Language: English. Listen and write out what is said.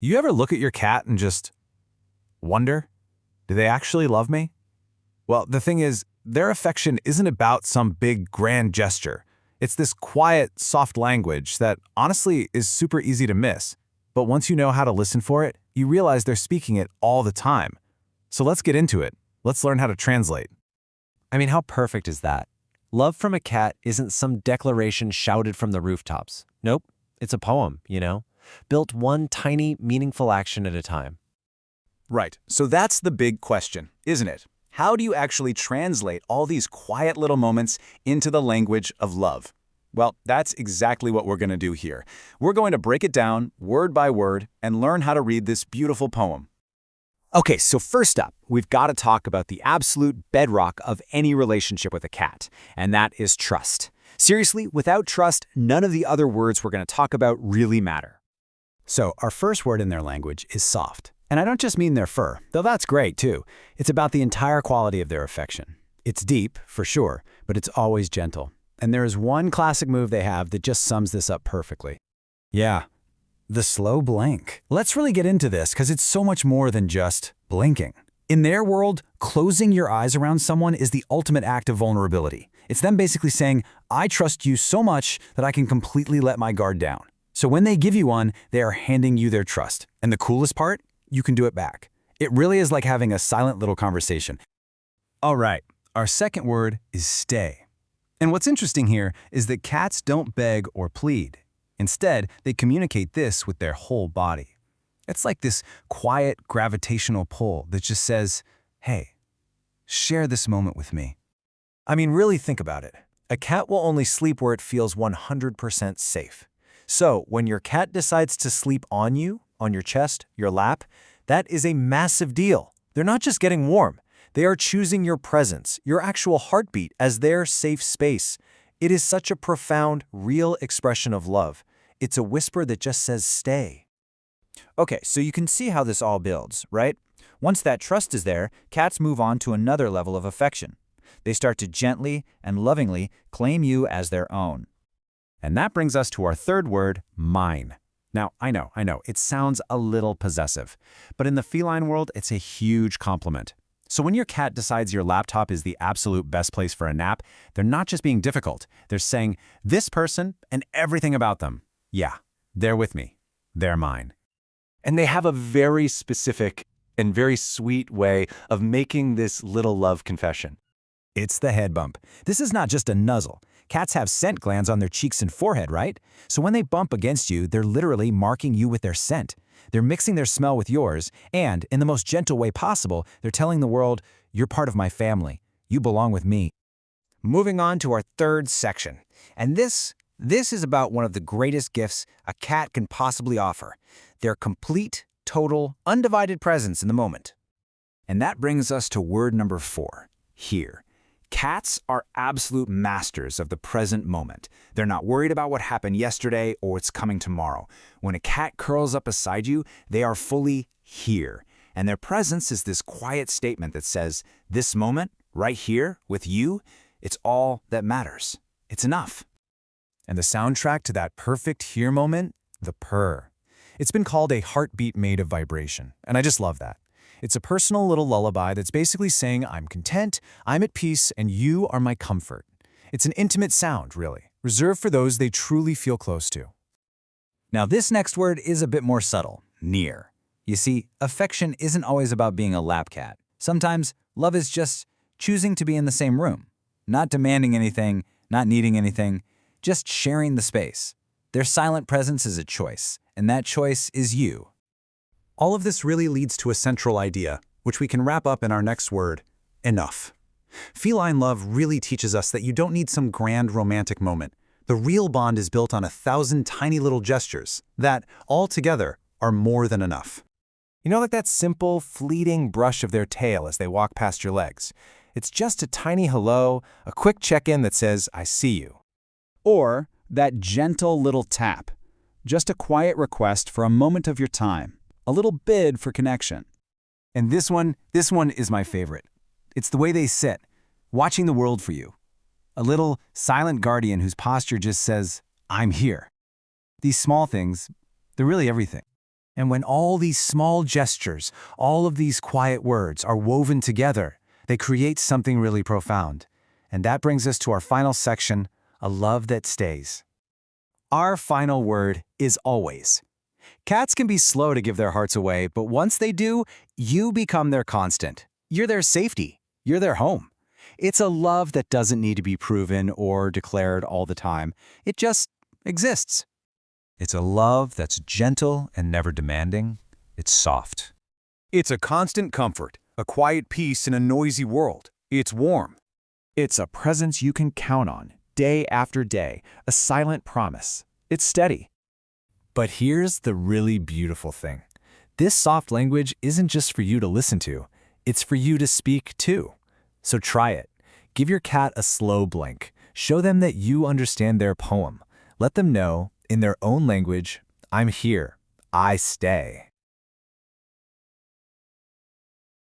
You ever look at your cat and just wonder, do they actually love me? Well, the thing is, their affection isn't about some big grand gesture. It's this quiet, soft language that honestly is super easy to miss. But once you know how to listen for it, you realize they're speaking it all the time. So let's get into it. Let's learn how to translate. I mean, how perfect is that? Love from a cat isn't some declaration shouted from the rooftops. Nope, it's a poem, built one tiny, meaningful action at a time. Right, so that's the big question, isn't it? How do you actually translate all these quiet little moments into the language of love? Well, that's exactly what we're going to do here. We're going to break it down word by word and learn how to read this beautiful poem. Okay, so first up, we've got to talk about the absolute bedrock of any relationship with a cat, and that is trust. Seriously, without trust, none of the other words we're going to talk about really matter. So our first word in their language is soft. And I don't just mean their fur, though that's great too. It's about the entire quality of their affection. It's deep, for sure, but it's always gentle. And there is one classic move they have that just sums this up perfectly. Yeah, the slow blink. Let's really get into this because it's so much more than just blinking. In their world, closing your eyes around someone is the ultimate act of vulnerability. It's them basically saying, I trust you so much that I can completely let my guard down. So when they give you one, they are handing you their trust. And the coolest part? You can do it back. It really is like having a silent little conversation. All right, our second word is stay. And what's interesting here is that cats don't beg or plead. Instead, they communicate this with their whole body. It's like this quiet gravitational pull that just says, hey, share this moment with me. I mean, really think about it. A cat will only sleep where it feels 100% safe. So when your cat decides to sleep on you, on your chest, your lap, that is a massive deal. They're not just getting warm. They are choosing your presence, your actual heartbeat, as their safe space. It is such a profound, real expression of love. It's a whisper that just says stay. Okay, so you can see how this all builds, right? Once that trust is there, cats move on to another level of affection. They start to gently and lovingly claim you as their own. And that brings us to our third word, mine. Now, I know, it sounds a little possessive, but in the feline world, it's a huge compliment. So when your cat decides your laptop is the absolute best place for a nap, they're not just being difficult. They're saying, this person and everything about them, yeah, they're with me. They're mine. And they have a very specific and very sweet way of making this little love confession. It's the head bump. This is not just a nuzzle. Cats have scent glands on their cheeks and forehead, right? So when they bump against you, they're literally marking you with their scent. They're mixing their smell with yours, and in the most gentle way possible, they're telling the world, you're part of my family. You belong with me. Moving on to our third section. And this is about one of the greatest gifts a cat can possibly offer. Their complete, total, undivided presence in the moment. And that brings us to word number 4, here. Cats are absolute masters of the present moment. They're not worried about what happened yesterday or what's coming tomorrow. When a cat curls up beside you, they are fully here. And their presence is this quiet statement that says, this moment, right here, with you, it's all that matters. It's enough. And the soundtrack to that perfect here moment, the purr. It's been called a heartbeat made of vibration, and I just love that. It's a personal little lullaby that's basically saying, I'm content, I'm at peace, and you are my comfort. It's an intimate sound, really, reserved for those they truly feel close to. Now this next word is a bit more subtle, near. You see, affection isn't always about being a lap cat. Sometimes love is just choosing to be in the same room, not demanding anything, not needing anything, just sharing the space. Their silent presence is a choice, and that choice is you. All of this really leads to a central idea, which we can wrap up in our next word, enough. Feline love really teaches us that you don't need some grand romantic moment. The real bond is built on 1,000 tiny little gestures that, all together, are more than enough. Like that simple, fleeting brush of their tail as they walk past your legs. It's just a tiny hello, a quick check-in that says, I see you. Or that gentle little tap, just a quiet request for a moment of your time. A little bid for connection. And this one is my favorite. It's the way they sit, watching the world for you. A little silent guardian whose posture just says, I'm here. These small things, they're really everything. And when all these small gestures, all of these quiet words are woven together, they create something really profound. And that brings us to our final section, a love that stays. Our final word is always. Cats can be slow to give their hearts away, but once they do, you become their constant. You're their safety. You're their home. It's a love that doesn't need to be proven or declared all the time. It just exists. It's a love that's gentle and never demanding. It's soft. It's a constant comfort, a quiet peace in a noisy world. It's warm. It's a presence you can count on, day after day, a silent promise. It's steady. But here's the really beautiful thing. This soft language isn't just for you to listen to, it's for you to speak too. So try it. Give your cat a slow blink. Show them that you understand their poem. Let them know, in their own language, I'm here, I stay.